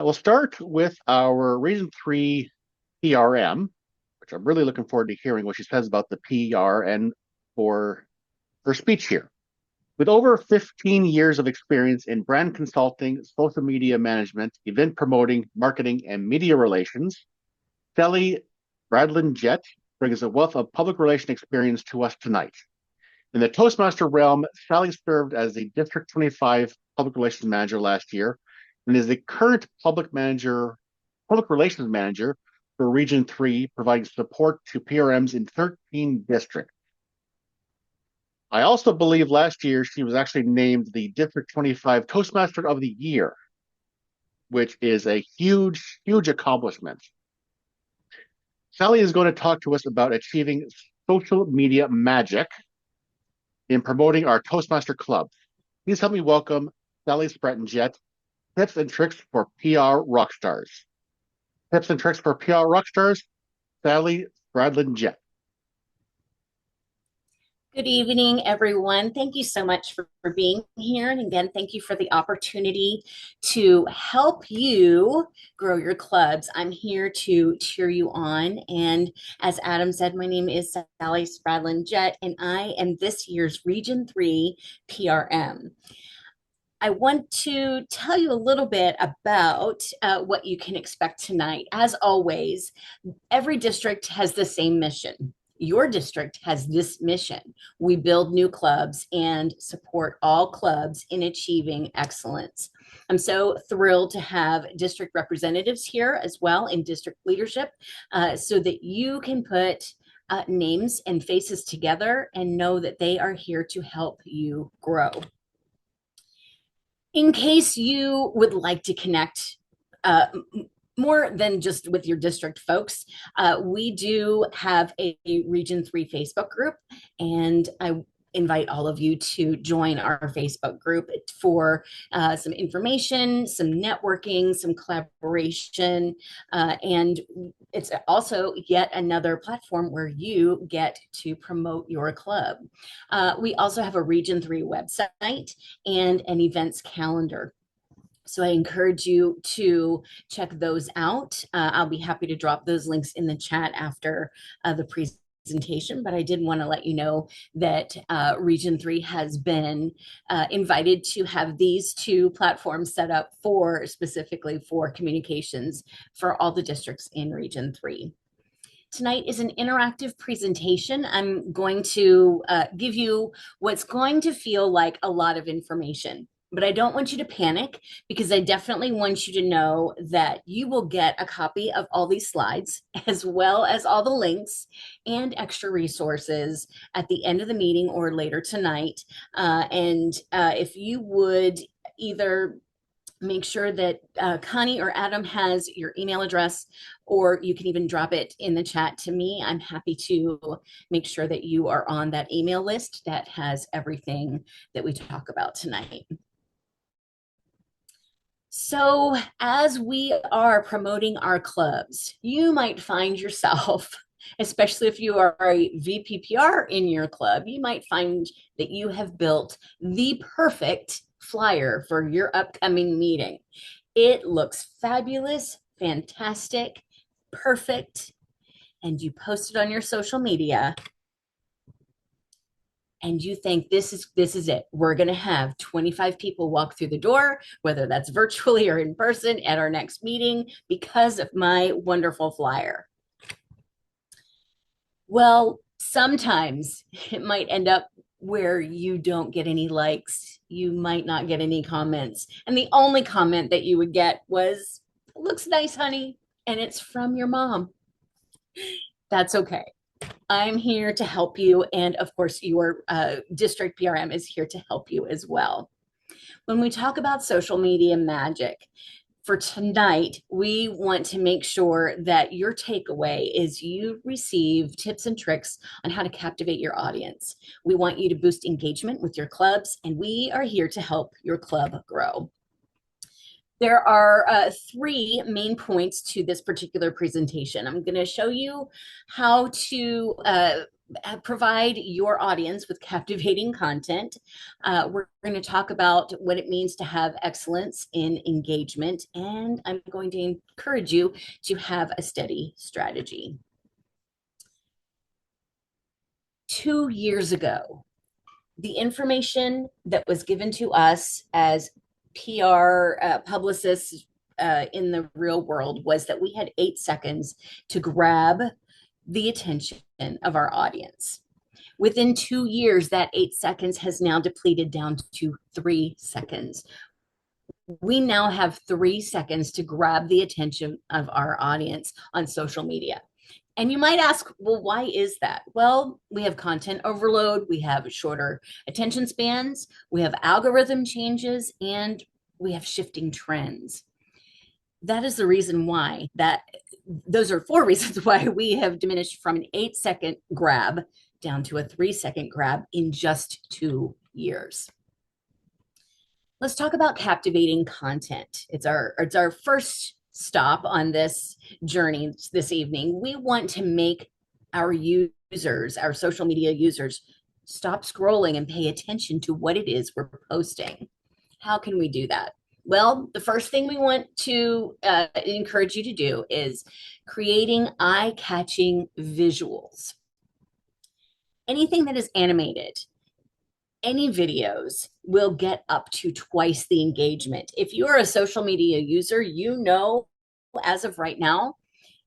We'll start with our Region 3 PRM, which I'm really looking forward to hearing what she says about the PR and for her speech here. With over 15 years of experience in brand consulting, social media management, event promoting, marketing, and media relations, Sallie Spradlin Jett brings a wealth of public relation experience to us tonight. In the Toastmaster realm, Sallie served as the District 25 Public Relations Manager last year and is the current public relations manager for Region 3, providing support to PRMs in 13 districts. I also believe last year she was actually named the District 25 Toastmaster of the Year, which is a huge, huge accomplishment. Sallie is going to talk to us about achieving social media magic in promoting our Toastmaster Club. Please help me welcome Sallie Spradlin Jett, Tips and Tricks for PR Rockstars. Tips and Tricks for PR Rockstars, Sallie Spradlin Jett. Good evening, everyone. Thank you so much for being here. And again, thank you for the opportunity to help you grow your clubs. I'm here to cheer you on. And as Adam said, my name is Sallie Spradlin Jett, and I am this year's Region 3 PRM. I want to tell you a little bit about what you can expect tonight. As always, every district has the same mission. Your district has this mission. We build new clubs and support all clubs in achieving excellence. I'm so thrilled to have district representatives here as well in district leadership so that you can put names and faces together and know that they are here to help you grow. In case you would like to connect more than just with your district folks, we do have a Region 3 Facebook group, and I invite all of you to join our Facebook group for some information, some networking, some collaboration, and it's also yet another platform where you get to promote your club. We also have a Region 3 website and an events calendar. So I encourage you to check those out. I'll be happy to drop those links in the chat after the presentation, but I did want to let you know that Region 3 has been invited to have these two platforms set up specifically for communications for all the districts in Region 3. Tonight is an interactive presentation. I'm going to give you what's going to feel like a lot of information. But I don't want you to panic, because I definitely want you to know that you will get a copy of all these slides, as well as all the links and extra resources at the end of the meeting or later tonight. If you would either make sure that Connie or Adam has your email address, or you can even drop it in the chat to me. I'm happy to make sure that you are on that email list that has everything that we talk about tonight. So as we are promoting our clubs, you might find yourself, especially if you are a VPPR in your club, you might find that you have built the perfect flyer for your upcoming meeting. It looks fabulous, fantastic, perfect, and you post it on your social media, and you think this is it. We're going to have 25 people walk through the door, whether that's virtually or in person, at our next meeting because of my wonderful flyer. Well, sometimes it might end up where you don't get any likes. You might not get any comments. And the only comment that you would get was, "Looks nice, honey." And it's from your mom. That's okay. I'm here to help you. And of course, your district PRM is here to help you as well. When we talk about social media magic, for tonight, we want to make sure that your takeaway is you receive tips and tricks on how to captivate your audience. We want you to boost engagement with your clubs, and we are here to help your club grow. There are three main points to this particular presentation. I'm going to show you how to provide your audience with captivating content. We're going to talk about what it means to have excellence in engagement, and I'm going to encourage you to have a steady strategy. 2 years ago, the information that was given to us as PR publicists in the real world was that we had 8 seconds to grab the attention of our audience. Within 2 years, that 8 seconds has now depleted down to 3 seconds. We now have 3 seconds to grab the attention of our audience on social media. And you might ask, well, why is that? Well, we have content overload, we have shorter attention spans, we have algorithm changes, and we have shifting trends. That is the reason why those are 4 reasons why we have diminished from an 8 second grab down to a 3 second grab in just 2 years. Let's talk about captivating content. It's our first stop on this journey this evening. We want to make our users, our social media users, stop scrolling and pay attention to what it is we're posting. How can we do that? Well, the first thing we want to encourage you to do is creating eye-catching visuals. Anything that is animated, any videos will get up to twice the engagement. If you're a social media user, you know, as of right now,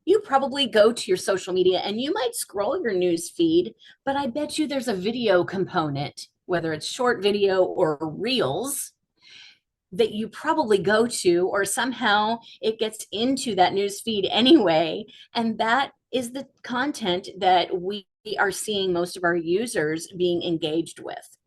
you probably go to your social media and you might scroll your news feed, but I bet you there's a video component, whether it's short video or reels, that you probably go to, or somehow it gets into that news feed anyway. And that is the content that we are seeing most of our users being engaged with.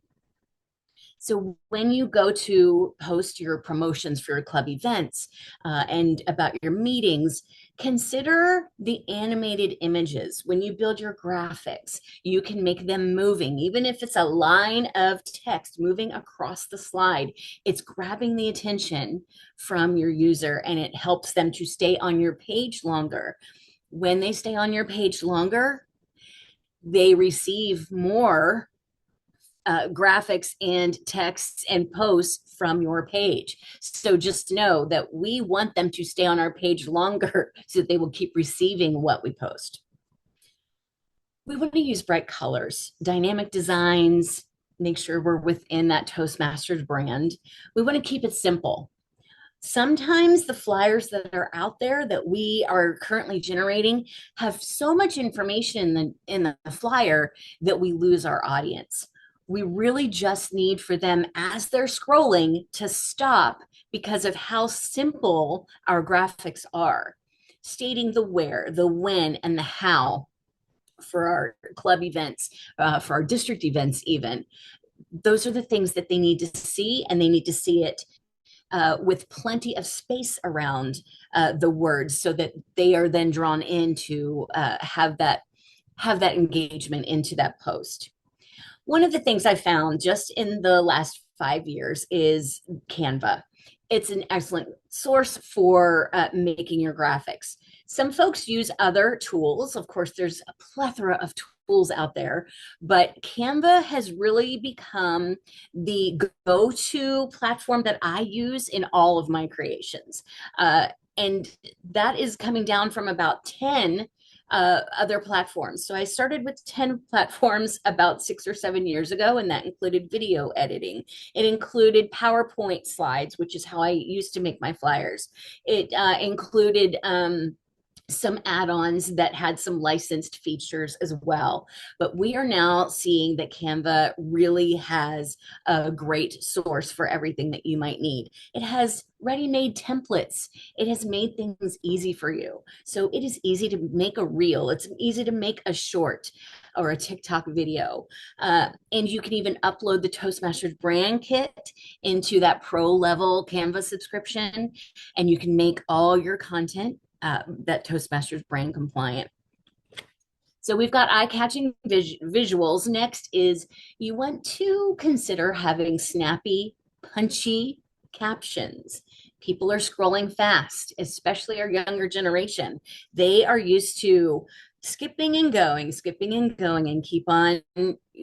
So when you go to post your promotions for your club events and about your meetings, consider the animated images. When you build your graphics, you can make them moving. Even if it's a line of text moving across the slide, it's grabbing the attention from your user and it helps them to stay on your page longer. When they stay on your page longer, they receive more graphics and texts and posts from your page. So just know that we want them to stay on our page longer so that they will keep receiving what we post. We want to use bright colors, dynamic designs, make sure we're within that Toastmasters brand. We want to keep it simple. Sometimes the flyers that are out there that we are currently generating have so much information in the flyer that we lose our audience. We really just need for them, as they're scrolling, to stop because of how simple our graphics are, stating the where, the when, and the how for our club events, for our district events even. Those are the things that they need to see, and they need to see it with plenty of space around the words so that they are then drawn in to have that engagement into that post. One of the things I found just in the last 5 years is Canva. It's an excellent source for making your graphics. Some folks use other tools. Of course, there's a plethora of tools out there, but Canva has really become the go-to platform that I use in all of my creations. And that is coming down from about 10 other platforms. So I started with 10 platforms about 6 or 7 years ago, and that included video editing. It included PowerPoint slides, which is how I used to make my flyers. It included some add-ons that had some licensed features as well. But we are now seeing that Canva really has a great source for everything that you might need. It has ready-made templates. It has made things easy for you. So it is easy to make a reel. It's easy to make a short or a TikTok video. And you can even upload the Toastmasters brand kit into that pro level Canva subscription, and you can make all your content that Toastmasters brand compliant. So we've got eye-catching visuals. Next is you want to consider having snappy, punchy captions. People are scrolling fast, especially our younger generation. They are used to skipping and going, and keep on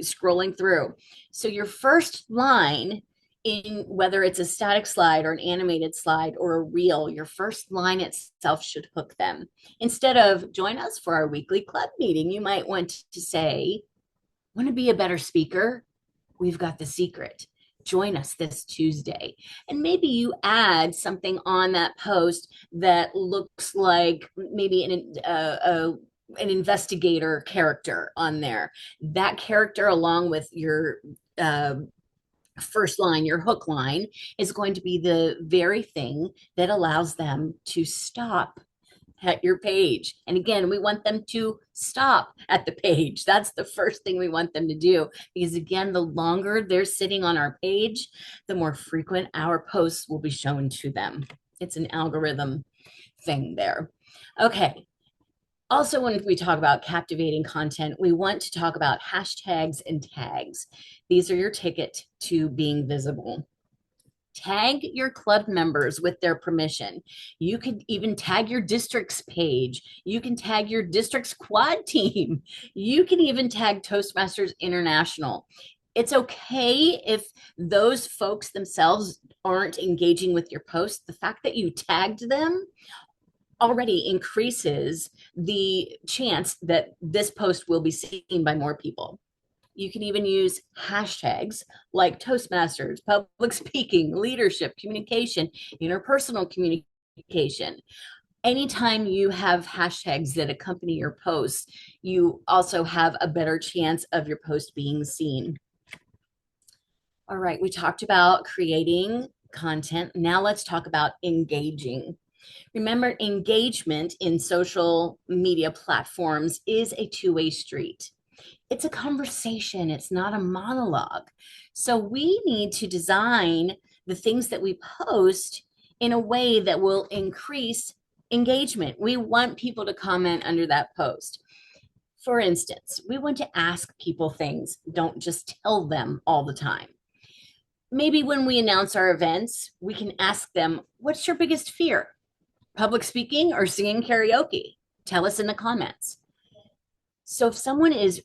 scrolling through. So your first line, in whether it's a static slide or an animated slide or a reel, your first line itself should hook them. Instead of join us for our weekly club meeting, you might want to say, want to be a better speaker? We've got the secret. Join us this Tuesday. And maybe you add something on that post that looks like maybe an investigator character on there. That character, along with your uh, first line, your hook line, is going to be the very thing that allows them to stop at your page. And again, we want them to stop at the page. That's the first thing we want them to do. Because again, the longer they're sitting on our page, the more frequent our posts will be shown to them. It's an algorithm thing there. Okay. Also, when we talk about captivating content, we want to talk about hashtags and tags. These are your ticket to being visible. Tag your club members with their permission. You could even tag your district's page. You can tag your district's quad team. You can even tag Toastmasters International. It's okay if those folks themselves aren't engaging with your post. The fact that you tagged them already increases the chance that this post will be seen by more people. You can even use hashtags like Toastmasters, public speaking, leadership, communication, interpersonal communication. Anytime you have hashtags that accompany your posts, you also have a better chance of your post being seen. All right, we talked about creating content. Now let's talk about engaging. Remember, engagement in social media platforms is a two-way street. It's a conversation, it's not a monologue. So we need to design the things that we post in a way that will increase engagement. We want people to comment under that post. For instance, we want to ask people things, don't just tell them all the time. Maybe when we announce our events, we can ask them, what's your biggest fear? Public speaking or singing karaoke? Tell us in the comments. So if someone is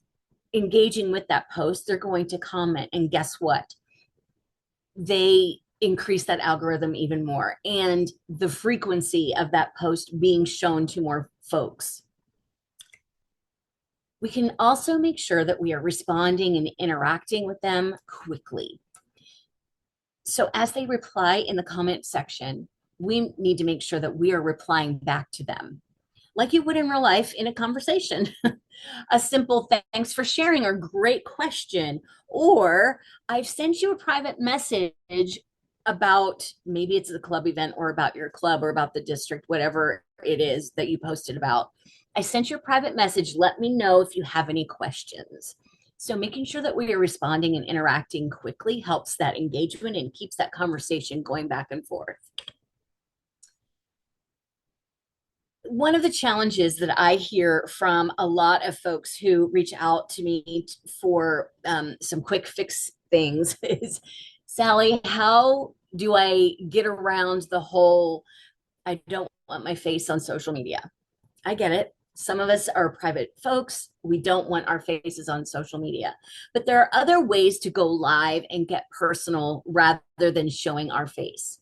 engaging with that post, they're going to comment. And guess what? They increase that algorithm even more, and the frequency of that post being shown to more folks. We can also make sure that we are responding and interacting with them quickly. So as they reply in the comment section, we need to make sure that we are replying back to them like you would in real life in a conversation. A simple thanks for sharing, or great question, or I've sent you a private message about, maybe it's a club event or about your club or about the district, whatever it is that you posted about. I sent you a private message. Let me know if you have any questions. So making sure that we are responding and interacting quickly helps that engagement and keeps that conversation going back and forth. One of the challenges that I hear from a lot of folks who reach out to me for some quick fix things is, Sallie, how do I get around the whole, I don't want my face on social media? I get it. Some of us are private folks. We don't want our faces on social media. But there are other ways to go live and get personal rather than showing our face.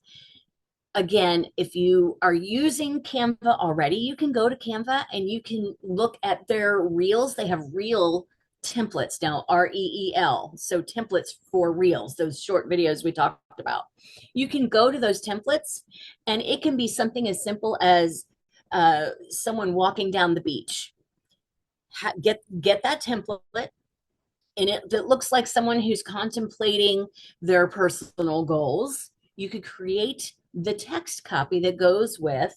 Again, if you are using Canva already, you can go to Canva and you can look at their reels. They have reel templates now, REEL. So templates for reels, those short videos we talked about. You can go to those templates, and it can be something as simple as someone walking down the beach. Get that template, and it looks like someone who's contemplating their personal goals. You could create the text copy that goes with,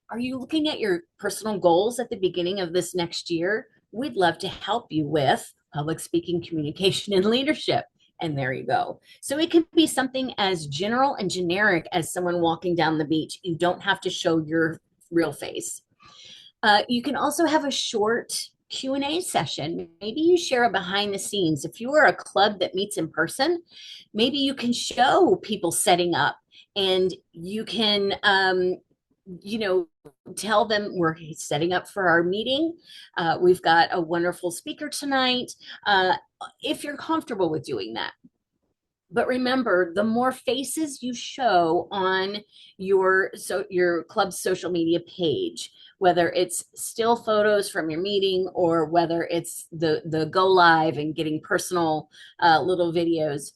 are you looking at your personal goals at the beginning of this next year? We'd love to help you with public speaking, communication, and leadership. And there you go. So it can be something as general and generic as someone walking down the beach. You don't have to show your real face. You can also have a short Q&A session. Maybe you share a behind the scenes. If you are a club that meets in person, maybe you can show people setting up, and you can you know, tell them we're setting up for our meeting. We've got a wonderful speaker tonight. Uh, if you're comfortable with doing that. But remember, the more faces you show on your club's social media page, whether it's still photos from your meeting or whether it's the go live and getting personal little videos,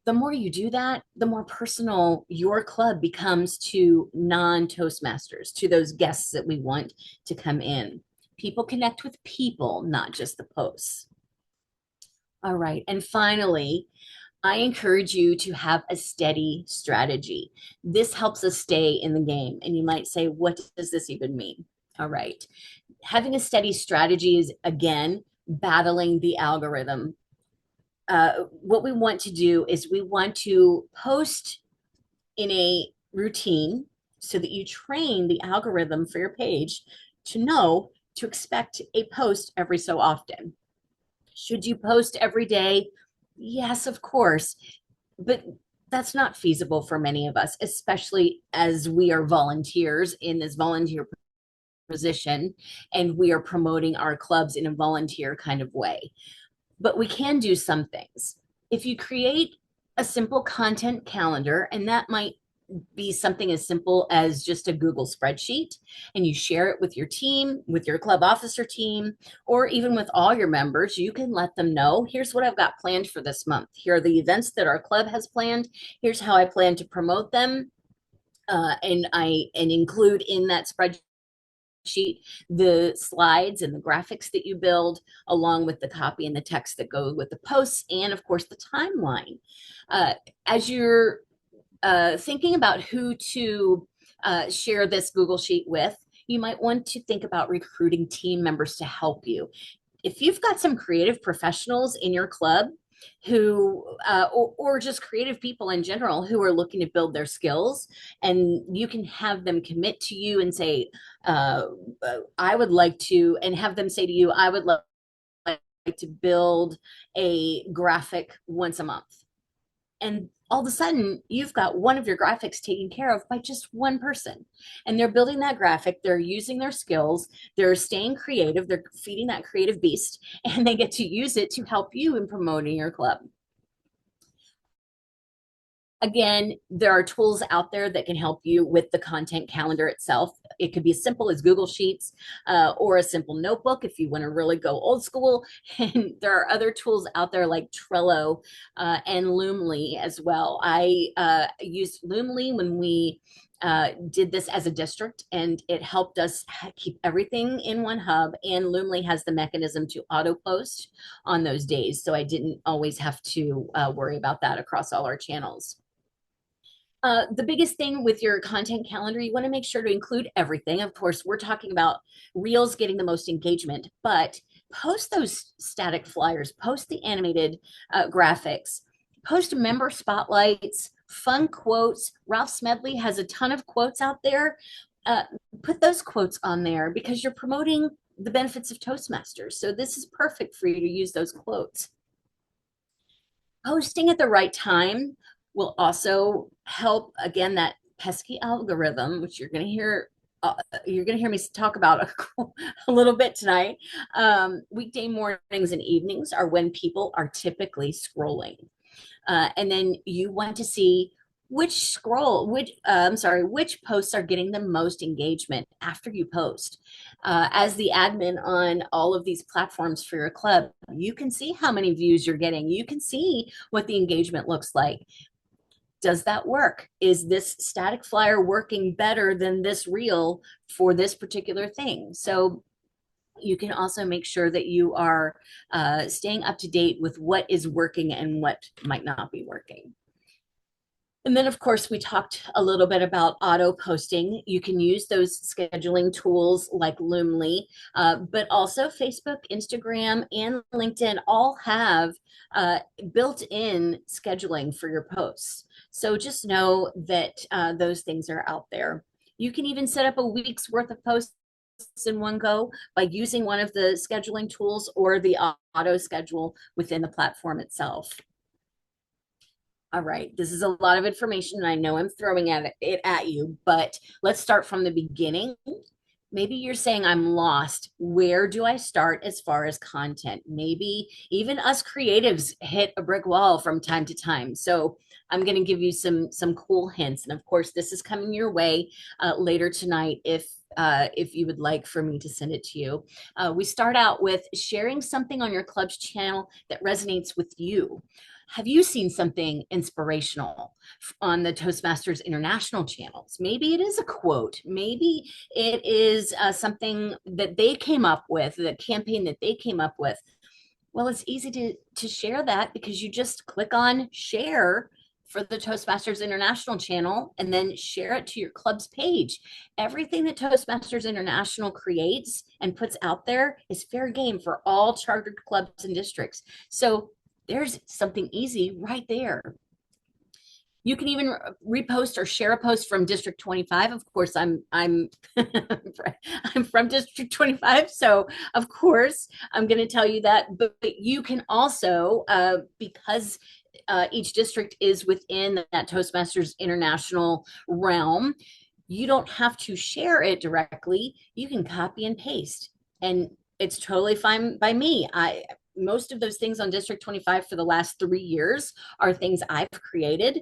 the more you do that, the more personal your club becomes to non-Toastmasters, to those guests that we want to come in. People connect with people, not just the posts. All right. And finally, I encourage you to have a steady strategy. This helps us stay in the game. And you might say, what does this even mean? All right. Having a steady strategy is, again, battling the algorithm. What we want to do is we want to post in a routine so that you train the algorithm for your page to know to expect a post every so often. Should you post every day? Yes, of course. But that's not feasible for many of us, especially as we are volunteers in this volunteer position and we are promoting our clubs in a volunteer kind of way. But we can do some things. If you create a simple content calendar, and that might be something as simple as just a Google spreadsheet, and you share it with your team, with your club officer team, or even with all your members, you can let them know, here's what I've got planned for this month. Here are the events that our club has planned. Here's how I plan to promote them. And include in that spreadsheet the slides and the graphics that you build, along with the copy and the text that go with the posts, and of course the timeline. As you're thinking about who to share this Google Sheet with, you might want to think about recruiting team members to help you. If you've got some creative professionals in your club who, or just creative people in general who are looking to build their skills, and you can have them commit to you and say, I would like to, and have them say to you, I would like to build a graphic once a month. And all of a sudden you've got one of your graphics taken care of by just one person, and they're building that graphic, they're using their skills, they're staying creative, they're feeding that creative beast, and they get to use it to help you in promoting your club. Again, there are tools out there that can help you with the content calendar itself. It could be as simple as Google Sheets, or a simple notebook if you want to really go old school. And there are other tools out there like Trello and Loomly as well. I used Loomly when we did this as a district, and it helped us keep everything in one hub. And Loomly has the mechanism to auto post on those days, so I didn't always have to worry about that across all our channels. The biggest thing with your content calendar, you want to make sure to include everything. Of course, we're talking about Reels getting the most engagement, but post those static flyers, post the animated graphics, post member spotlights, fun quotes. Ralph Smedley has a ton of quotes out there. Uh, Put those quotes on there because you're promoting the benefits of Toastmasters. So this is perfect for you to use those quotes. Posting at the right time will also help, again, that pesky algorithm, which you're going to hear me talk about a little bit tonight. Weekday mornings and evenings are when people are typically scrolling. And then you want to see which posts are getting the most engagement after you post. As the admin on all of these platforms for your club, you can see how many views you're getting. You can see what the engagement looks like. Does that work? Is this static flyer working better than this reel for this particular thing? So you can also make sure that you are staying up to date with what is working and what might not be working. And then, of course, we talked a little bit about auto posting. You can use those scheduling tools like Loomly, but also Facebook, Instagram, and LinkedIn all have built-in scheduling for your posts. So just know that those things are out there. You can even set up a week's worth of posts in one go by using one of the scheduling tools or the auto schedule within the platform itself. All right, this is a lot of information, and I know I'm throwing it at you, but let's start from the beginning. Maybe you're saying I'm lost. Where do I start as far as content? Maybe even us creatives hit a brick wall from time to time. So I'm going to give you some cool hints, and of course, this is coming your way later tonight if you would like for me to send it to you. We start out with sharing something on your club's channel that resonates with you. Have you seen something inspirational on the Toastmasters International channels? Maybe it is a quote. Maybe it is something that they came up with, the campaign that they came up with. Well, it's easy to share that because you just click on share for the Toastmasters International channel and then share it to your club's page. Everything that Toastmasters International creates and puts out there is fair game for all chartered clubs and districts. So there's something easy right there. You can even repost or share a post from District 25. Of course, I'm I'm from District 25, so of course I'm going to tell you that. But you can also, because each district is within that Toastmasters International realm, you don't have to share it directly. You can copy and paste, and it's totally fine by me. I Most of those things on District 25 for the last 3 years are things I've created.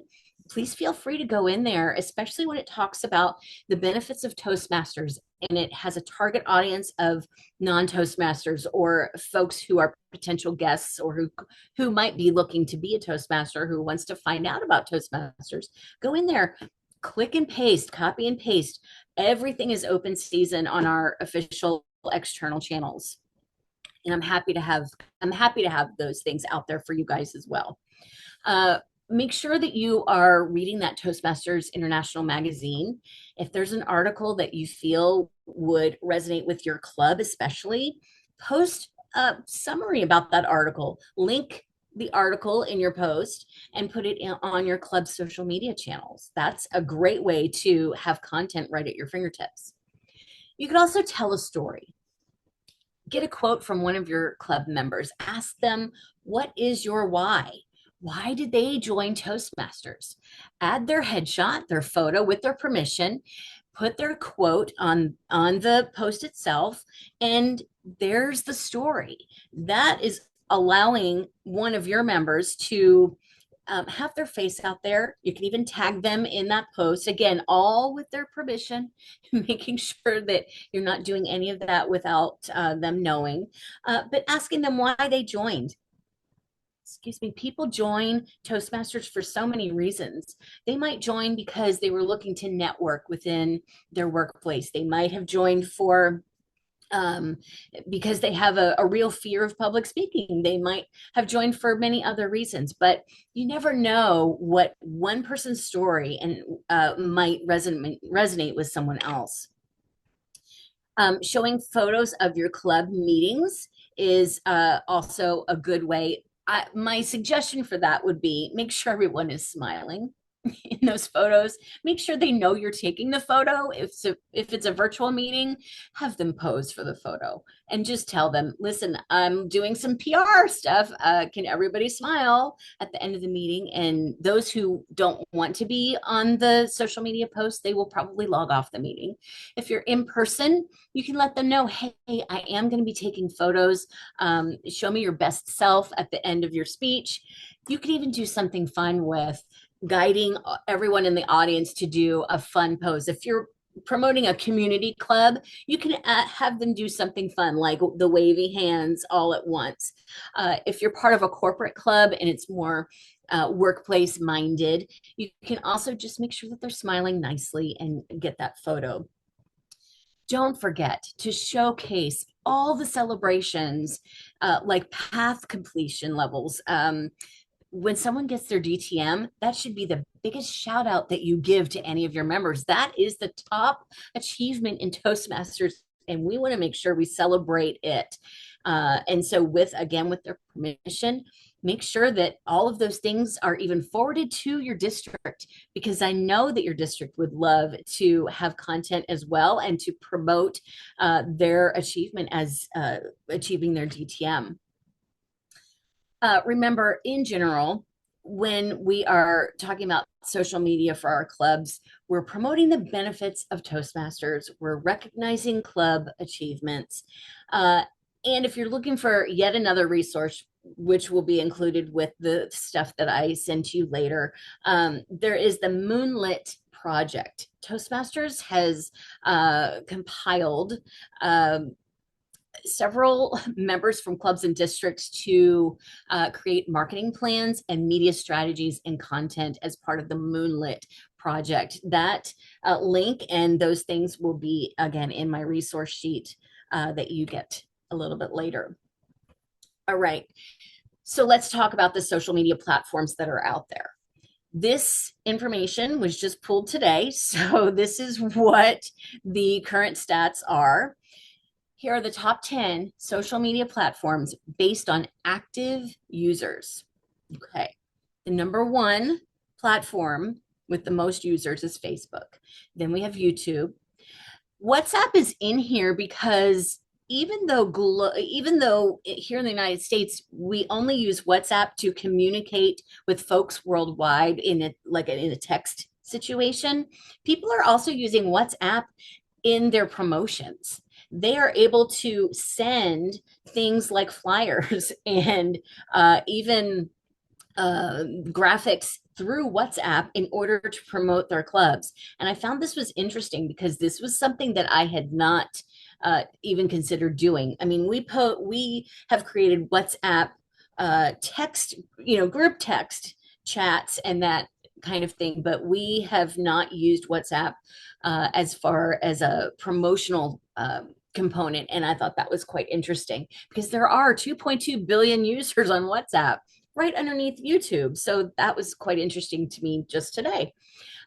Please feel free to go in there, especially when it talks about the benefits of Toastmasters and it has a target audience of non-Toastmasters or folks who are potential guests or who might be looking to be a Toastmaster who wants to find out about Toastmasters. Go in there, click and paste, copy and paste. Everything is open season on our official external channels. And I'm happy to have those things out there for you guys as well. Make sure that you are reading that Toastmasters International magazine. If there's an article that you feel would resonate with your club, especially, post a summary about that article. Link the article in your post and put it on your club's social media channels. That's a great way to have content right at your fingertips. You could also tell a story. Get a quote from one of your club members. Ask them, what is your why? Why did they join Toastmasters? Add their headshot, their photo with their permission, put their quote on the post itself, and there's the story. That is allowing one of your members to have their face out there. You can even tag them in that post. Again, all with their permission, making sure that you're not doing any of that without them knowing, but asking them why they joined. Excuse me, people join Toastmasters for so many reasons. They might join because they were looking to network within their workplace. They might have joined for um, because they have a real fear of public speaking. They might have joined for many other reasons, but you never know what one person's story and might resonate with someone else. Showing photos of your club meetings is also a good way. My suggestion for that would be make sure everyone is smiling in those photos. Make sure they know you're taking the photo. If it's a virtual meeting, have them pose for the photo and just tell them, listen, I'm doing some PR stuff. Can everybody smile at the end of the meeting? And those who don't want to be on the social media post, they will probably log off the meeting. If you're in person, you can let them know, hey, I am going to be taking photos. Show me your best self at the end of your speech. You can even do something fun with guiding everyone in the audience to do a fun pose. If you're promoting a community club, you can have them do something fun like the wavy hands all at once. If you're part of a corporate club and it's more workplace minded, you can also just make sure that they're smiling nicely and get that photo. Don't forget to showcase all the celebrations like path completion levels. When someone gets their DTM, that should be the biggest shout out that you give to any of your members. That is the top achievement in Toastmasters, and we want to make sure we celebrate it. And so, with their permission, make sure that all of those things are even forwarded to your district because I know that your district would love to have content as well and to promote their achievement as achieving their DTM. Remember, in general, when we are talking about social media for our clubs, we're promoting the benefits of Toastmasters. We're recognizing club achievements. Uh, and if you're looking for yet another resource, which will be included with the stuff that I send to you later, there is the Moonlit Project. Toastmasters has compiled several members from clubs and districts to create marketing plans and media strategies and content as part of the Moonlit project. That link and those things will be, again, in my resource sheet that you get a little bit later. All right. So let's talk about the social media platforms that are out there. This information was just pulled today. So this is what the current stats are. Here are the top 10 social media platforms based on active users. Okay. The number one platform with the most users is Facebook. Then we have YouTube. WhatsApp is in here because even though here in the United States we only use WhatsApp to communicate with folks worldwide in a text situation, people are also using WhatsApp in their promotions. They are able to send things like flyers and even graphics through WhatsApp in order to promote their clubs. And I found this was interesting because this was something that I had not even considered doing. I mean, we have created WhatsApp text, group text chats and that kind of thing, but we have not used WhatsApp as far as a promotional component. And I thought that was quite interesting because there are 2.2 billion users on WhatsApp right underneath YouTube. So that was quite interesting to me just today.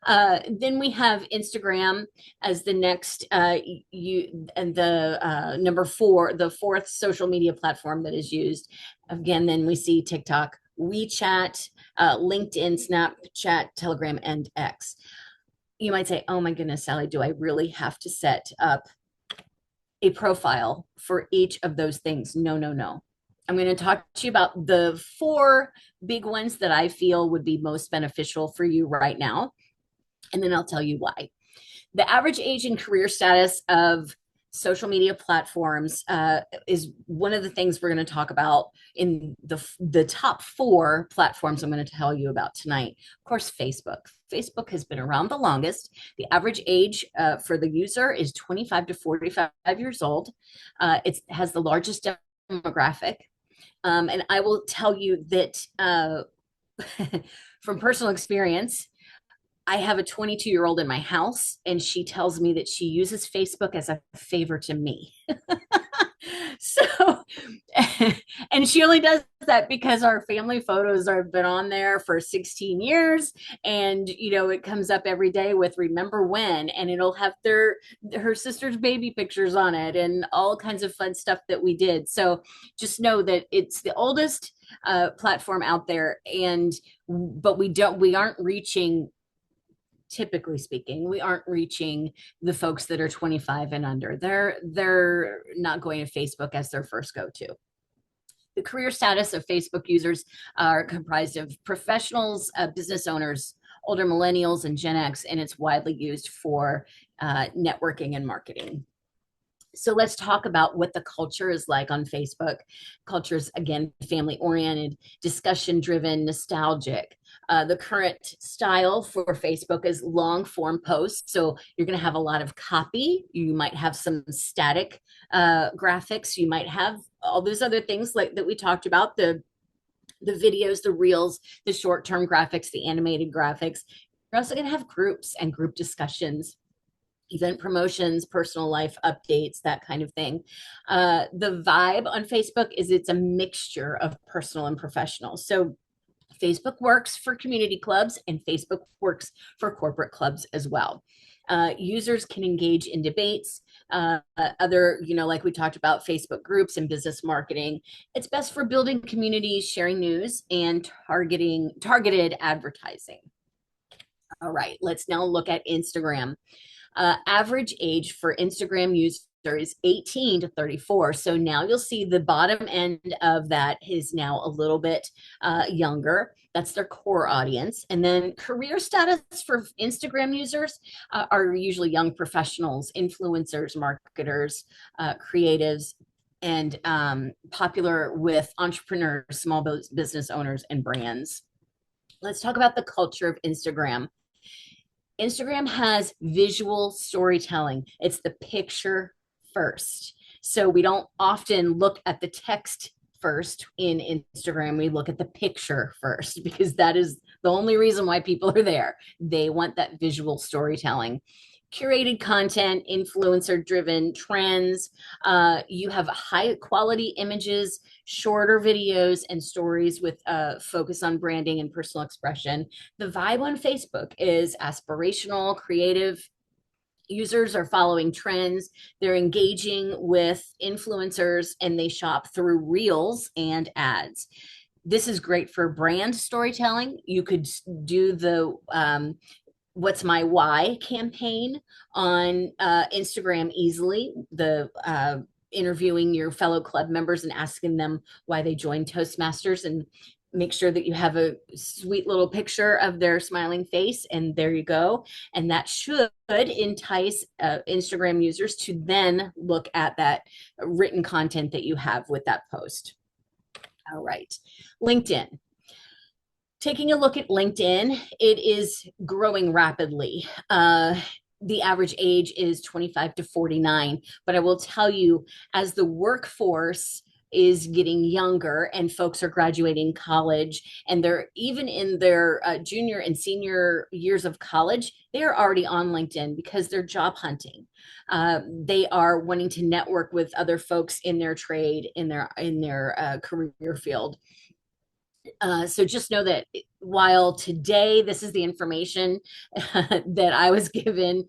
Then we have Instagram as the next number four, the fourth social media platform that is used. Again, then we see TikTok, WeChat, LinkedIn, Snapchat, Telegram, and X. You might say, oh my goodness, Sallie, do I really have to set up a profile for each of those things? No, no, no. I'm going to talk to you about the four big ones that I feel would be most beneficial for you right now. And then I'll tell you why. The average age and career status of social media platforms is one of the things we're going to talk about in the top four platforms I'm going to tell you about tonight. Of course, Facebook. Facebook has been around the longest. The average age for the user is 25 to 45 years old. It has the largest demographic. And I will tell you that from personal experience, I have a 22-year-old in my house, and she tells me that she uses Facebook as a favor to me. So, and she only does that because our family photos have been on there for 16 years. And, it comes up every day with remember when, and it'll have her sister's baby pictures on it and all kinds of fun stuff that we did. So just know that it's the oldest platform out there. But we aren't reaching, typically speaking, we aren't reaching the folks that are 25 and under. They're not going to Facebook as their first go-to. The career status of Facebook users are comprised of professionals, business owners, older millennials, and Gen X, and it's widely used for networking and marketing. So let's talk about what the culture is like on Facebook. Culture is, again, family-oriented, discussion-driven, nostalgic. The current style for Facebook is long-form posts. So you're going to have a lot of copy. You might have some static graphics. You might have all those other things like that we talked about, the videos, the reels, the short-term graphics, the animated graphics. You're also going to have groups and group discussions, event promotions, personal life updates, that kind of thing. The vibe on Facebook is it's a mixture of personal and professional. So Facebook works for community clubs and Facebook works for corporate clubs as well. Users can engage in debates, like we talked about, Facebook groups and business marketing. It's best for building communities, sharing news, and targeted advertising. All right, let's now look at Instagram. Average age for Instagram users is 18 to 34. So now you'll see the bottom end of that is now a little bit younger. That's their core audience. And then career status for Instagram users are usually young professionals, influencers, marketers, creatives, and popular with entrepreneurs, small business owners, and brands. Let's talk about the culture of Instagram. Instagram has visual storytelling. It's the picture first. So we don't often look at the text first in Instagram. We look at the picture first because that is the only reason why people are there. They want that visual storytelling. Curated content, influencer driven trends. You have high quality images, shorter videos, and stories with focus on branding and personal expression. The vibe on Facebook is aspirational, creative. Users are following trends, they're engaging with influencers, and they shop through reels and ads. This is great for brand storytelling. You could do the What's My Why campaign on Instagram easily. The interviewing your fellow club members and asking them why they joined Toastmasters, and make sure that you have a sweet little picture of their smiling face, and there you go. And that should entice Instagram users to then look at that written content that you have with that post. All right, LinkedIn. Taking a look at LinkedIn, it is growing rapidly. The average age is 25 to 49. But I will tell you, as the workforce is getting younger and folks are graduating college and they're even in their junior and senior years of college, they are already on LinkedIn because they're job hunting. They are wanting to network with other folks in their trade, in their career field. So just know that while today this is the information that I was given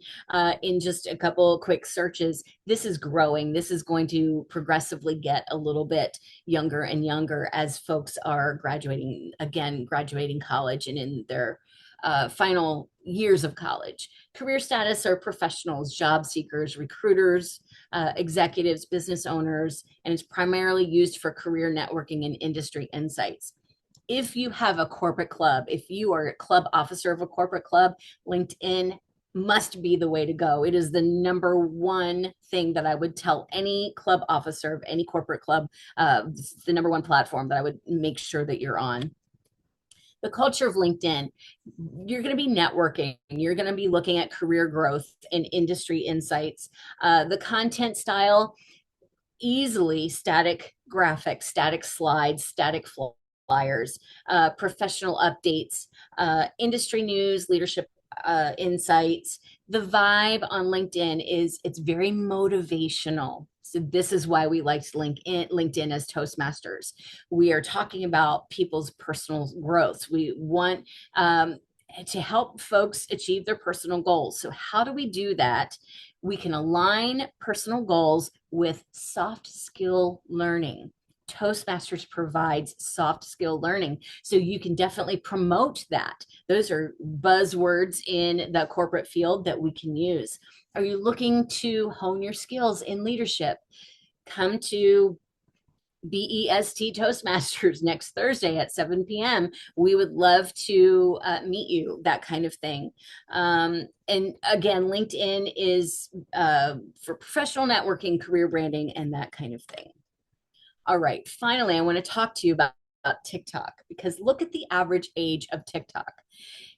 in just a couple quick searches, this is growing. This is going to progressively get a little bit younger and younger as folks are graduating college and in their final years of college. Career status are professionals, job seekers, recruiters, executives, business owners, and it's primarily used for career networking and industry insights. If you have a corporate club, if you are a club officer of a corporate club, LinkedIn must be the way to go. It is the number one thing that I would tell any club officer of any corporate club. It's the number one platform that I would make sure that you're on. The culture of LinkedIn, you're going to be networking. You're going to be looking at career growth and industry insights. The content style, easily static graphics, static slides, static flyers, professional updates, industry news, leadership insights. The vibe on LinkedIn is it's very motivational. So this is why we liked LinkedIn as Toastmasters. We are talking about people's personal growth. We want to help folks achieve their personal goals. So how do we do that? We can align personal goals with soft skill learning. Toastmasters provides soft skill learning. So you can definitely promote that. Those are buzzwords in the corporate field that we can use. Are you looking to hone your skills in leadership? Come to BEST Toastmasters next Thursday at 7 p.m. We would love to meet you, that kind of thing. And again, LinkedIn is for professional networking, career branding, and that kind of thing. All right, finally, I want to talk to you about TikTok, because look at the average age of TikTok.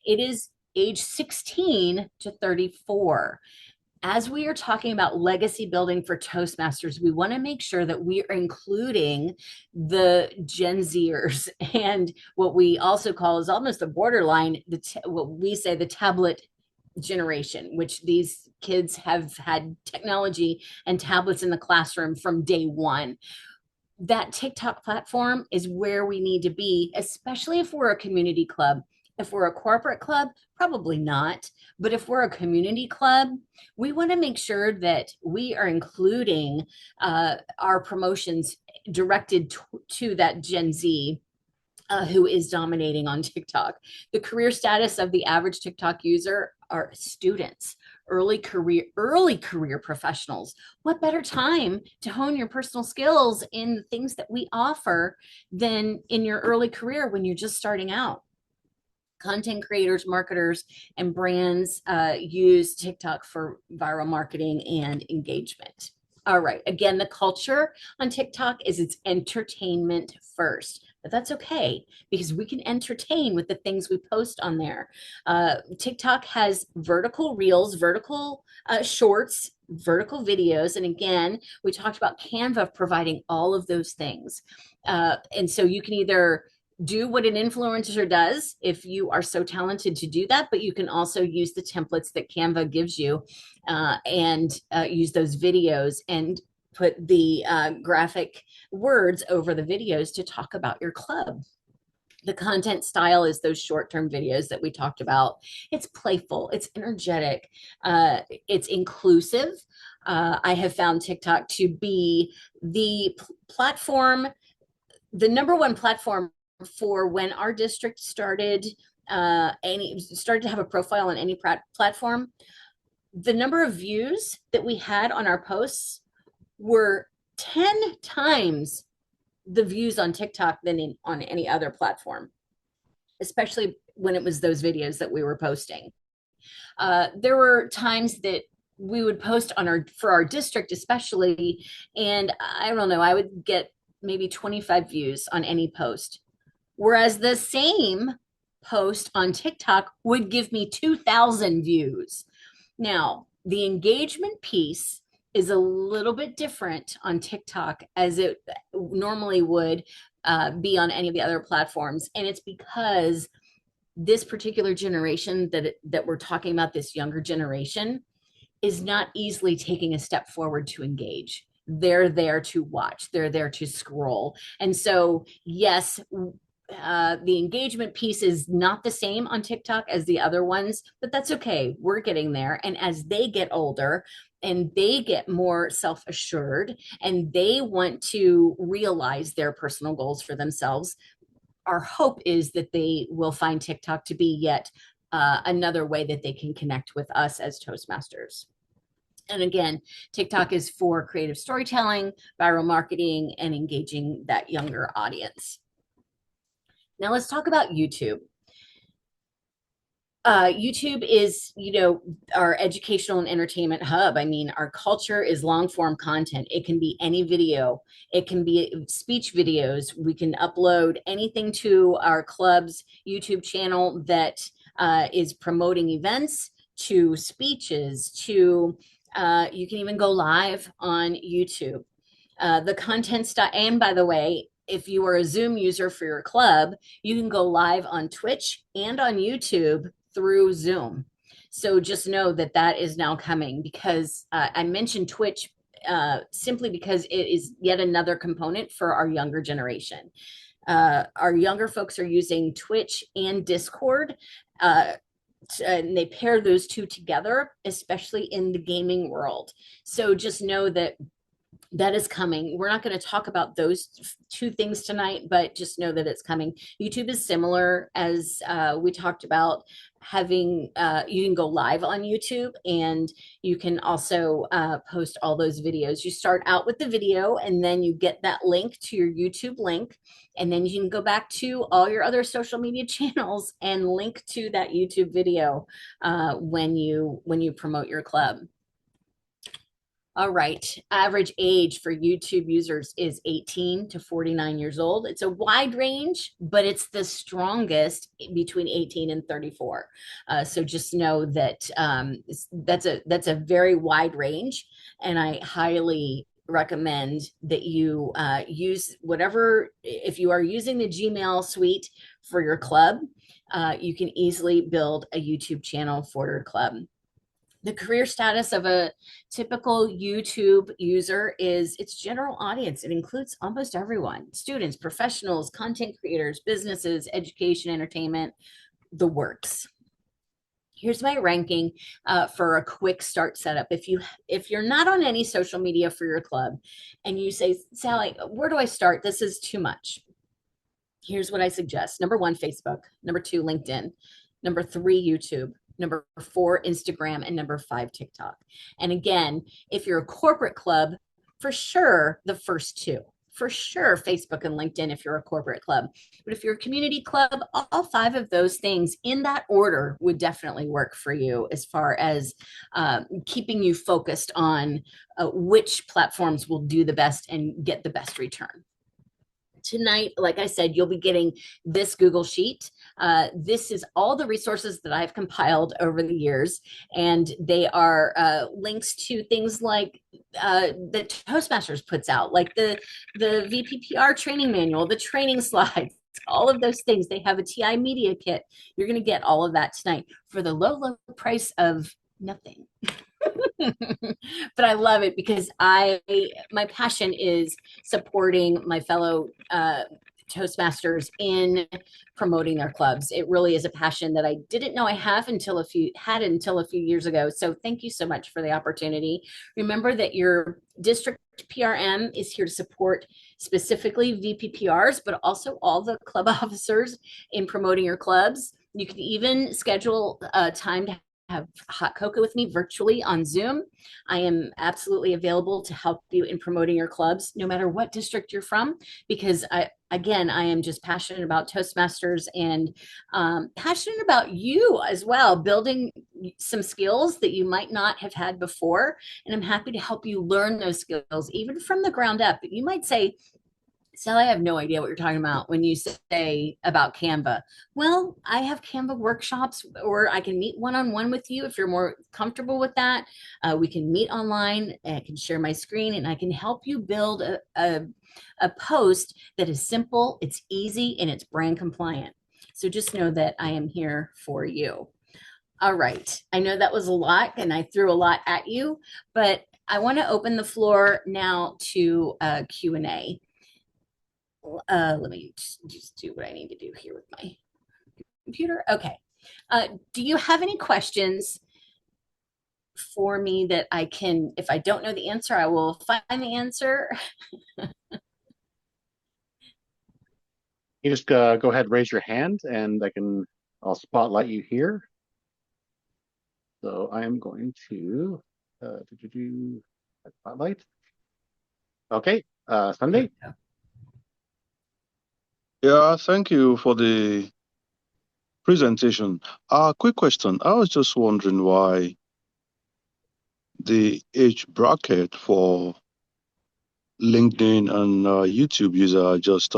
It is age 16 to 34. As we are talking about legacy building for Toastmasters, we want to make sure that we are including the Gen Zers and what we also call is almost the borderline, what we say the tablet generation, which these kids have had technology and tablets in the classroom from day one. That TikTok platform is where we need to be, especially if we're a community club. If we're a corporate club, probably not. But if we're a community club, we want to make sure that we are including our promotions directed to that Gen Z who is dominating on TikTok. The career status of the average TikTok user are students, early career professionals. What better time to hone your personal skills in the things that we offer than in your early career when you're just starting out? Content creators, marketers, and brands use TikTok for viral marketing and engagement. All right. Again, the culture on TikTok is it's entertainment first, but that's okay because we can entertain with the things we post on there. TikTok has vertical reels, vertical shorts, vertical videos. And again, we talked about Canva providing all of those things. And so you can either do what an influencer does if you are so talented to do that, but you can also use the templates that Canva gives you and use those videos and put the graphic words over the videos to talk about your club. The content style is those short-term videos that we talked about. It's playful, it's energetic, it's inclusive. I have found TikTok to be the platform, the number one platform for when our district started started to have a profile on any platform. The number of views that we had on our posts were 10 times the views on TikTok than on any other platform, especially when it was those videos that we were posting. There were times that we would post on for our district especially, and I don't know, I would get maybe 25 views on any post. Whereas the same post on TikTok would give me 2,000 views. Now, the engagement piece is a little bit different on TikTok as it normally would be on any of the other platforms. And it's because this particular generation that we're talking about, this younger generation, is not easily taking a step forward to engage. They're there to watch. They're there to scroll. And so, yes, the engagement piece is not the same on TikTok as the other ones, but that's okay. We're getting there. And as they get older and they get more self-assured and they want to realize their personal goals for themselves, our hope is that they will find TikTok to be yet another way that they can connect with us as Toastmasters. And again, TikTok is for creative storytelling, viral marketing, and engaging that younger audience. Now let's talk about YouTube. YouTube is, our educational and entertainment hub. I mean, our culture is long form content. It can be any video. It can be speech videos. We can upload anything to our club's YouTube channel that is promoting events, to speeches, to you can even go live on YouTube. The content style, and by the way, if you are a Zoom user for your club, you can go live on Twitch and on YouTube through Zoom. So just know that that is now coming, because I mentioned Twitch simply because it is yet another component for our younger generation. Our younger folks are using Twitch and Discord, and they pair those two together, especially in the gaming world. So just know that that is coming. We're not going to talk about those two things tonight, but just know that it's coming. YouTube is similar, as we talked about, having you can go live on YouTube, and you can also post all those videos. You start out with the video, and then you get that link to your YouTube link, and then you can go back to all your other social media channels and link to that YouTube video when you promote your club. All right. Average age for YouTube users is 18 to 49 years old. It's a wide range, but it's the strongest between 18 and 34. So just know that that's a very wide range, and I highly recommend that you use whatever. If you are using the Gmail suite for your club, you can easily build a YouTube channel for your club. The career status of a typical YouTube user is its general audience. It includes almost everyone: students, professionals, content creators, businesses, education, entertainment, the works. Here's my ranking for a quick start setup. If you're not on any social media for your club and you say, Sallie, where do I start? This is too much. Here's what I suggest. Number 1, Facebook. Number 2, LinkedIn. Number 3, YouTube. number 4, Instagram, and number 5, TikTok. And again, if you're a corporate club, for sure, the first two. For sure, Facebook and LinkedIn if you're a corporate club. But if you're a community club, all 5 of those things in that order would definitely work for you as far as keeping you focused on which platforms will do the best and get the best return. Tonight, like I said, you'll be getting this Google Sheet. This is all the resources that I've compiled over the years, and they are links to things like that Toastmasters puts out, like the VPPR training manual, the training slides, all of those things. They have a TI media kit. You're going to get all of that tonight for the low, low price of nothing. But I love it because my passion is supporting my fellow Toastmasters in promoting their clubs. It really is a passion that I didn't know I have until a few years ago. So thank you so much for the opportunity. Remember that your district PRM is here to support specifically VPPRs, but also all the club officers in promoting your clubs. You can even schedule time to have hot cocoa with me virtually on Zoom. I am absolutely available to help you in promoting your clubs, no matter what district you're from, because I am just passionate about Toastmasters and passionate about you as well, building some skills that you might not have had before. And I'm happy to help you learn those skills, even from the ground up. But you might say, Sally, I have no idea what you're talking about when you say about Canva. Well, I have Canva workshops, or I can meet one-on-one with you if you're more comfortable with that. We can meet online, and I can share my screen, and I can help you build a post that is simple, it's easy, and it's brand compliant. So just know that I am here for you. All right. I know that was a lot, and I threw a lot at you, but I want to open the floor now to Q&A. Let me just do what I need to do here with my computer. Okay. Do you have any questions for me that I can, if I don't know the answer, I will find the answer? You just go ahead, raise your hand, and I'll spotlight you here. So I am going to spotlight. Okay, Sunday. Yeah, thank you for the presentation. Quick question. I was just wondering why the age bracket for LinkedIn and YouTube user are just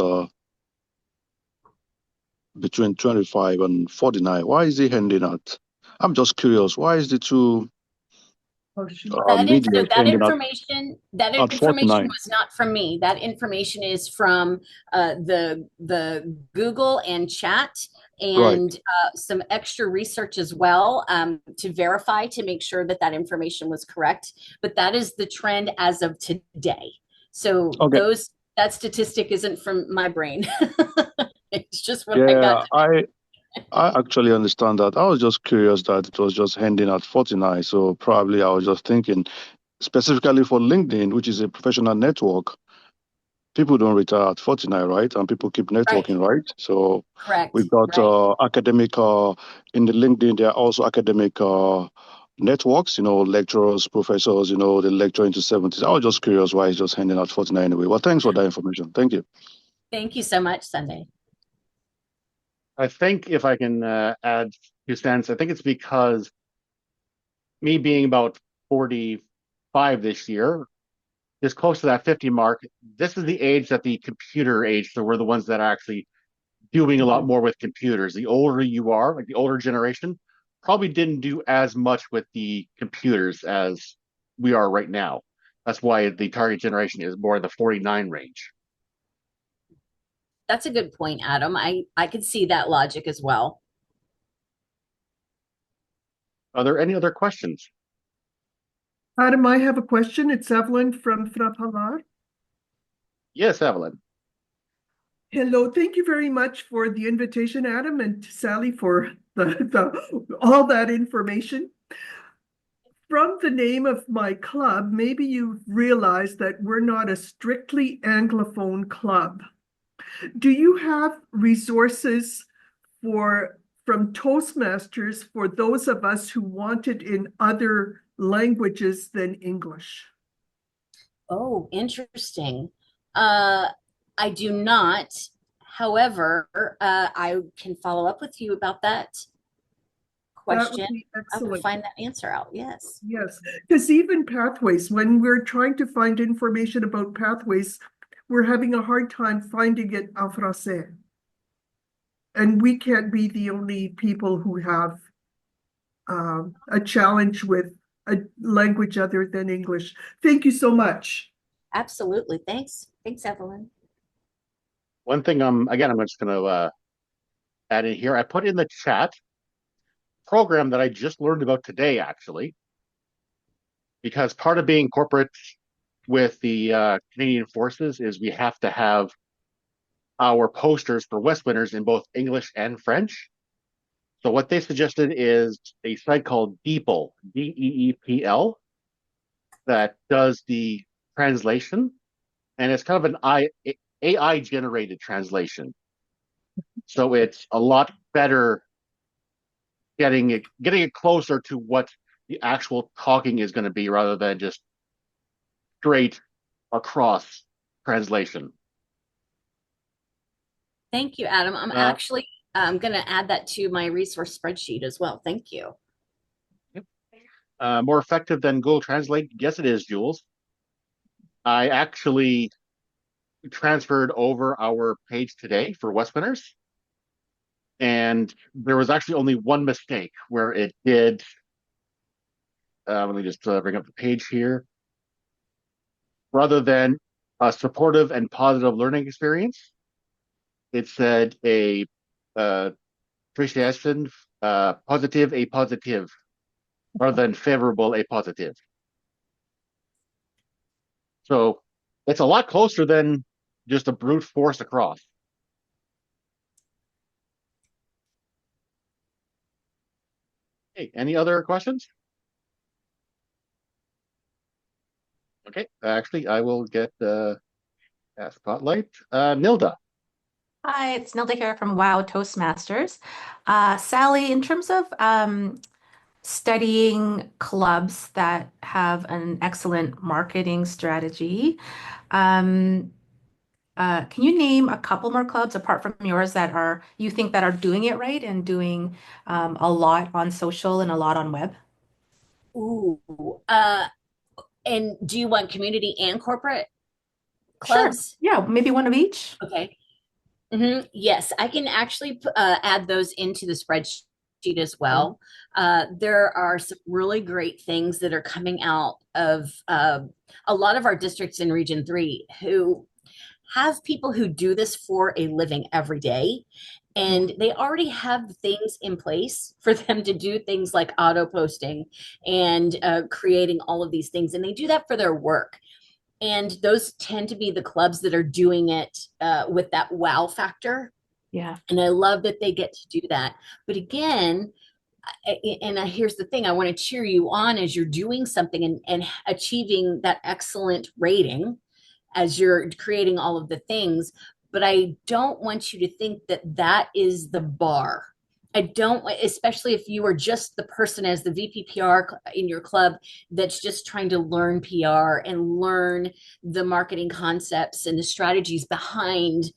between 25 and 49. Why is he handing out? I'm just curious. Why is the two media handing out That at information 49? was not from me. That information is from the Google and chat, Right. and some extra research as well, to verify, to make sure that that information was correct. But that is the trend as of today. So Okay. that statistic isn't from my brain. It's just what I Yeah, got. I actually understand that. I was just curious that it was just handing at 49. So probably I was just thinking specifically for LinkedIn, which is a professional network, people don't retire at 49, right? And people keep Right. networking, right? So Correct. we've got Right. academic, in the LinkedIn, there are also academic networks, lecturers, professors, they lecture into 70s. I was just curious why it's just handing out 49 anyway. Well, thanks for that information. Thank you. Thank you so much, Sunday. I think if I can add 2 cents, I think it's because me being about 45 this year, just close to that 50 mark, this is the age that the computer age. So we're the ones that are actually doing a lot more with computers. The older you are, like the older generation, probably didn't do as much with the computers as we are right now. That's why the target generation is more in the 49 range. That's a good point, Adam. I could see that logic as well. Are there any other questions? Adam, I have a question. It's Evelyn from Frapalar. Yes, Evelyn. Hello, thank you very much for the invitation, Adam, and to Sally for all that information. From the name of my club, maybe you've realized that we're not a strictly Anglophone club. Do you have resources for from Toastmasters for those of us who want it in other languages than English? Oh, interesting. I do not. However, I can follow up with you about that That would question. be I will excellent. find that answer out. Yes. Yes, because even pathways, when we're trying to find information about pathways, we're having a hard time finding it en français. And we can't be the only people who have a challenge with a language other than English. Thank you so much. Absolutely. Thanks. Thanks, Evelyn. One thing, again, I'm just going to add in here. I put in the chat program that I just learned about today, actually, because part of being corporate with the Canadian Forces is we have to have our posters for West Winners in both English and French. So what they suggested is a site called DeepL, DEEPL, that does the translation, and it's kind of an AI generated translation. So it's a lot better getting it closer to what the actual talking is going to be rather than just straight across translation. Thank you, Adam. I'm actually going to add that to my resource spreadsheet as well. Thank you. More effective than Google Translate? Yes, it is, Jules. I actually transferred over our page today for West Winners, and there was actually only one mistake where it did. Let me just bring up the page here. Rather than a supportive and positive learning experience, it said a appreciation, positive, a positive, rather than favorable, a positive. So it's a lot closer than just a brute force across. Hey, any other questions? Okay, actually, I will get spotlight. Nilda. Hi, it's Nilda here from WOW Toastmasters. Sallie, in terms of studying clubs that have an excellent marketing strategy, can you name a couple more clubs apart from yours that you think that are doing it right and doing a lot on social and a lot on web? Ooh. And do you want community and corporate Sure. clubs? Yeah, maybe one of each. Okay. Yes, I can actually add those into the spreadsheet as well. There are some really great things that are coming out of a lot of our districts in Region 3 who have people who do this for a living every day. And they already have things in place for them to do things like auto posting and creating all of these things. And they do that for their work. And those tend to be the clubs that are doing it with that wow factor. Yeah. And I love that they get to do that. But again, here's the thing, I want to cheer you on as you're doing something and achieving that excellent rating as you're creating all of the things. But I don't want you to think that that is the bar. I don't, especially if you are just the person as the VP PR in your club that's just trying to learn PR and learn the marketing concepts and the strategies behind,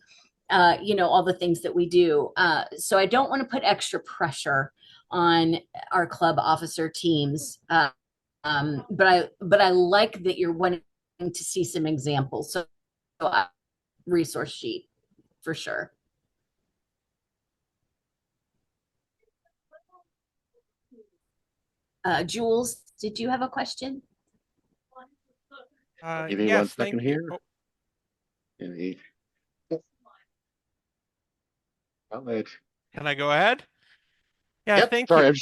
all the things that we do. So I don't want to put extra pressure on our club officer teams. But I like that you're wanting to see some examples. So resource sheet for sure. Jules, did you have a question? Give me 1 second here. Can I go ahead? Yeah, Yep, thank sorry, you.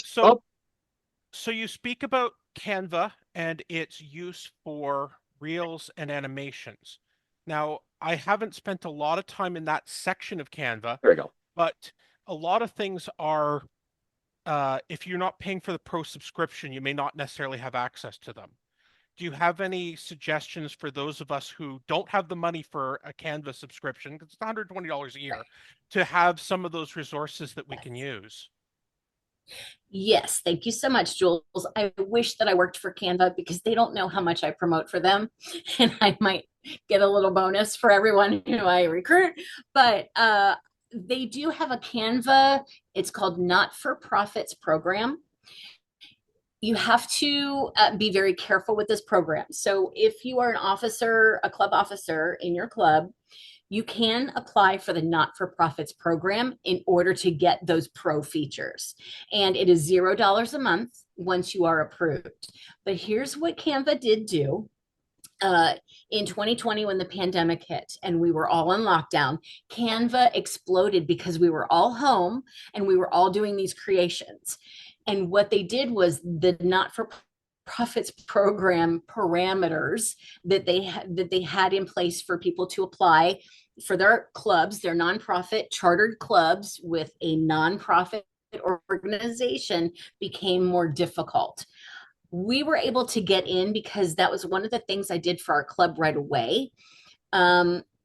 So you speak about Canva and its use for reels and animations. Now, I haven't spent a lot of time in that section of Canva. There we go. But a lot of things are, if you're not paying for the pro subscription, you may not necessarily have access to them. Do you have any suggestions for those of us who don't have the money for a Canva subscription, because it's $120 a year, to have some of those resources that we can use? Yes, thank you so much, Jules. I wish that I worked for Canva because they don't know how much I promote for them, and I might get a little bonus for everyone who I recruit. But they do have a Canva. It's called Not for Profits program. You have to be very careful with this program. So if you are an officer, a club officer in your club, you can apply for the not-for-profits program in order to get those pro features. And it is $0 a month once you are approved. But here's what Canva did do. In 2020, when the pandemic hit and we were all in lockdown, Canva exploded because we were all home and we were all doing these creations. And what they did was the not-for-profits program parameters that they had in place for people to apply for their clubs, their nonprofit chartered clubs with a nonprofit organization, became more difficult. We were able to get in because that was one of the things I did for our club right away.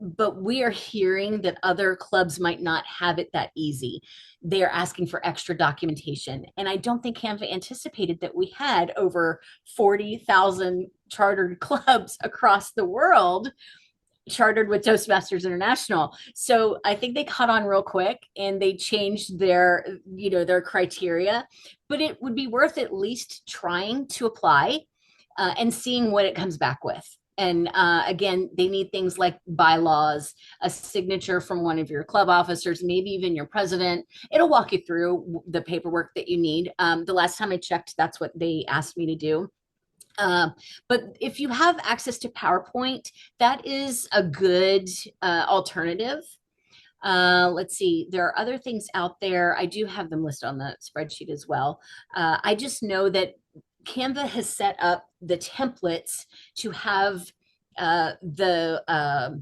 But we are hearing that other clubs might not have it that easy. They're asking for extra documentation. And I don't think Canva anticipated that we had over 40,000 chartered clubs across the world, chartered with Toastmasters International. So I think they caught on real quick and they changed their criteria, but it would be worth at least trying to apply and seeing what it comes back with. And again, they need things like bylaws, a signature from one of your club officers, maybe even your president. It'll walk you through the paperwork that you need. The last time I checked, that's what they asked me to do. But if you have access to PowerPoint, that is a good alternative. Let's see, there are other things out there. I do have them listed on the spreadsheet as well. I just know that Canva has set up the templates to have the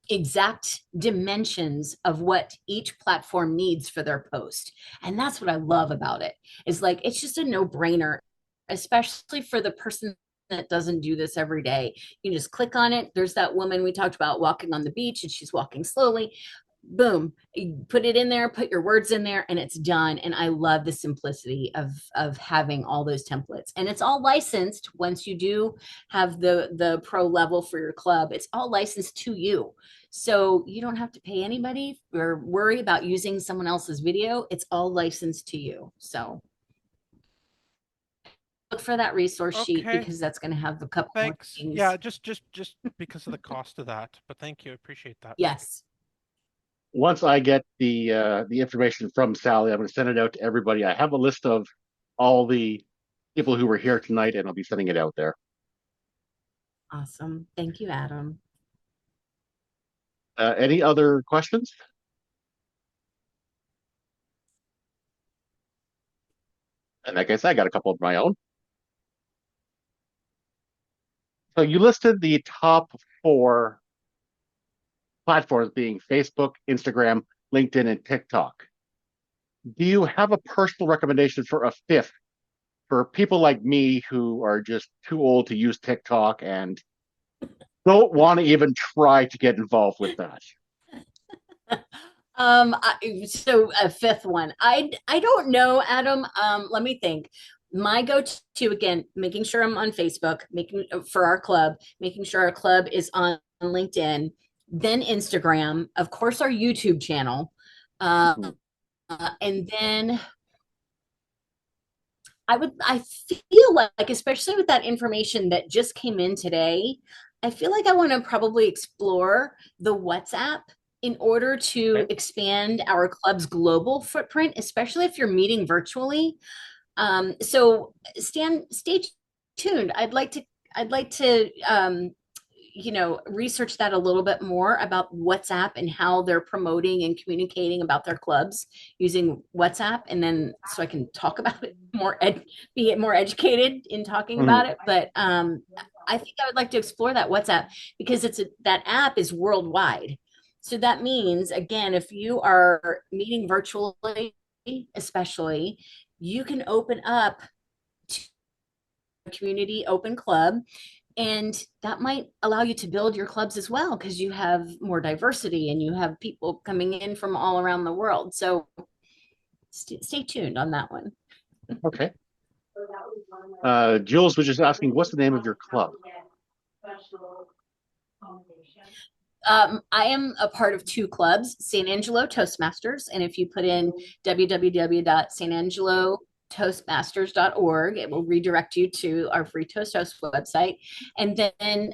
exact dimensions of what each platform needs for their post. And that's what I love about it. Is like, it's just a no-brainer, especially for the person that doesn't do this every day. You just click on it. There's that woman we talked about walking on the beach and she's walking slowly. Boom, you put it in there, put your words in there, and it's done. And I love the simplicity of having all those templates. And it's all licensed. Once you do have the pro level for your club, it's all licensed to you. So you don't have to pay anybody or worry about using someone else's video. It's all licensed to you. So look for that resource sheet Okay. because that's going to have a couple more Thanks. things. Yeah, just because of the cost of that. But thank you. I appreciate that. Yes. Once I get the information from Sallie, I'm going to send it out to everybody. I have a list of all the people who were here tonight, and I'll be sending it out there. Awesome. Thank you, Adam. Any other questions? And like I said, I got a couple of my own. So you listed the top 4 platforms being Facebook, Instagram, LinkedIn, and TikTok. Do you have a personal recommendation for a 5th for people like me who are just too old to use TikTok and don't want to even try to get involved with that? So a 5th one. I don't know, Adam. Let me think. My go-to, again, making sure I'm on Facebook, making for our club, making sure our club is on LinkedIn, then Instagram, of course, our YouTube channel. And then I feel like, especially with that information that just came in today, I feel like I want to probably explore the WhatsApp in order to expand our club's global footprint, especially if you're meeting virtually. So Stan, stay tuned. I'd like to research that a little bit more about WhatsApp and how they're promoting and communicating about their clubs using WhatsApp. And then so I can talk about it more, be more educated in talking about it. But I think I would like to explore that WhatsApp because that app is worldwide. So that means, again, if you are meeting virtually, especially, you can open up to a community open club, and that might allow you to build your clubs as well because you have more diversity and you have people coming in from all around the world. So stay tuned on that one. Okay. Jules was just asking, what's the name of your club? I am a part of two clubs, San Angelo Toastmasters, and if you put in www.sanangelotoastmasters.org, it will redirect you to our free Toast Host website. And then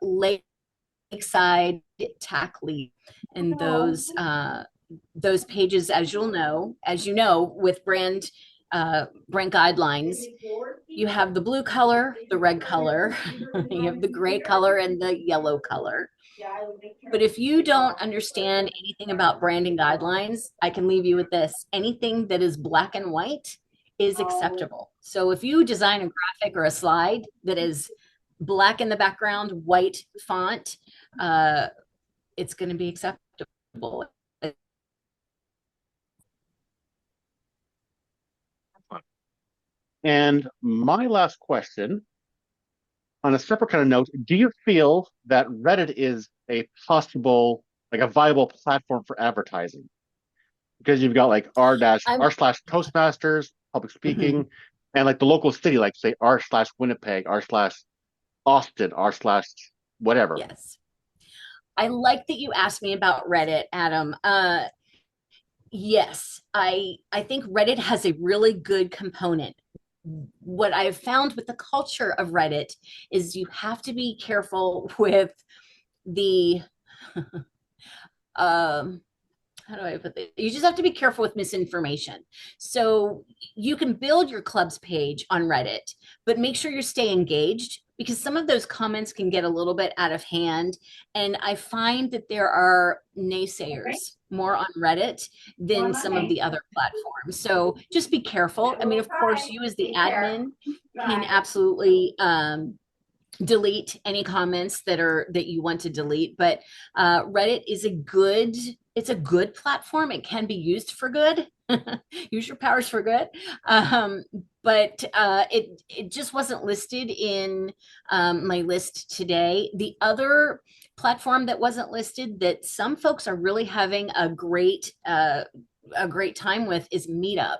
Lakeside Tack League, and those pages, as you know, with brand guidelines, you have the blue color, the red color, you have the gray color, and the yellow color. But if you don't understand anything about branding guidelines, I can leave you with this: anything that is black and white is acceptable. So if you design a graphic or a slide that is black in the background, white font, it's going to be acceptable. And my last question, on a separate kind of note, do you feel that Reddit is a possible, like a viable platform for advertising? Because you've got like r/r/ Toastmasters, public speaking, and like the local city, like say r/Winnipeg, r/Austin, r/whatever. Yes. I like that you asked me about Reddit, Adam. Yes, I think Reddit has a really good component. What I've found with the culture of Reddit is you have to be careful with the how do I put this? You just have to be careful with misinformation. So you can build your club's page on Reddit, but make sure you stay engaged, because some of those comments can get a little bit out of hand. And I find that there are naysayers more on Reddit than some of the other platforms. So just be careful. I mean, of course, you as the admin can absolutely delete any comments that you want to delete, but Reddit is it's a good platform. It can be used for good. Use your powers for good. But it just wasn't listed in my list today. The other platform that wasn't listed that some folks are really having a great time with is Meetup.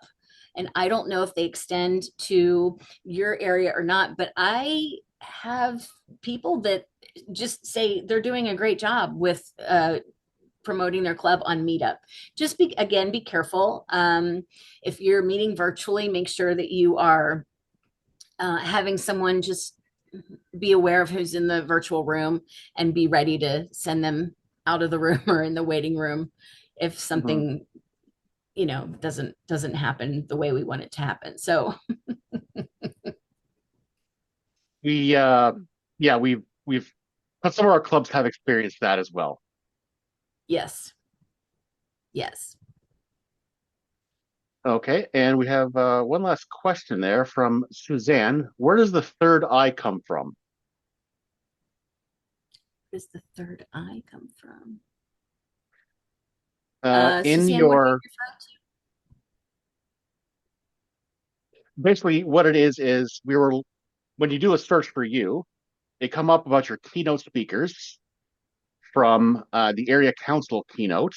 And I don't know if they extend to your area or not, but I have people that just say they're doing a great job with promoting their club on Meetup. Just be careful. If you're meeting virtually, make sure that you are having someone just be aware of who's in the virtual room and be ready to send them out of the room or in the waiting room if something doesn't happen the way we want it to happen. So We've some of our clubs have experienced that as well. yes. Okay, and we have one last question there from Suzanne. Where does the third eye come from? Where does the third eye come from? In Suzanne, your basically what it is when you do a search for you, they come up about your keynote speakers from the area council keynote.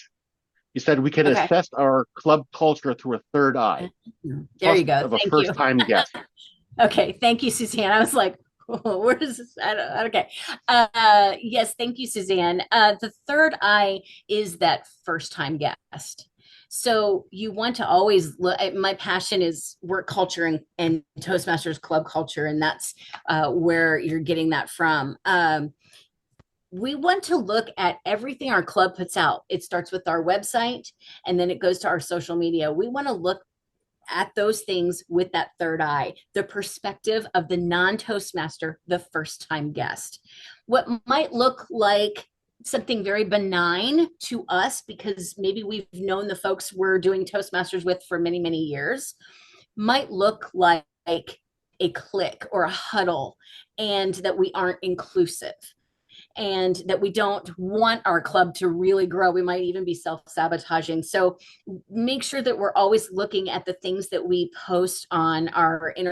You said we can assess our club culture through a third eye. There you go. Of a first-time guest. Okay, thank you, Suzanne. I was like, where is this? Okay. Yes, thank you, Suzanne. The third eye is that first-time guest. So you want to always look. My passion is work culture and Toastmasters club culture, and that's where you're getting that from. We want to look at everything our club puts out. It starts with our website and then it goes to our social media. We want to look at those things with that third eye, the perspective of the non-Toastmaster, the first-time guest. What might look like something very benign to us, because maybe we've known the folks we're doing Toastmasters with for many, many years, might look like a clique or a huddle, and that we aren't inclusive, and that we don't want our club to really grow. We might even be self-sabotaging. So make sure that we're always looking at the things that we post on our on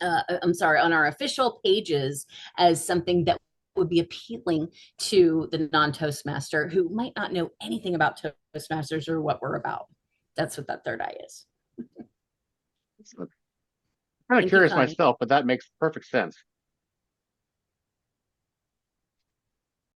our official pages as something that would be appealing to the non-Toastmaster who might not know anything about Toastmasters or what we're about. That's what that third eye is. I'm kind Thank of you, curious Connie. myself, but that makes perfect sense.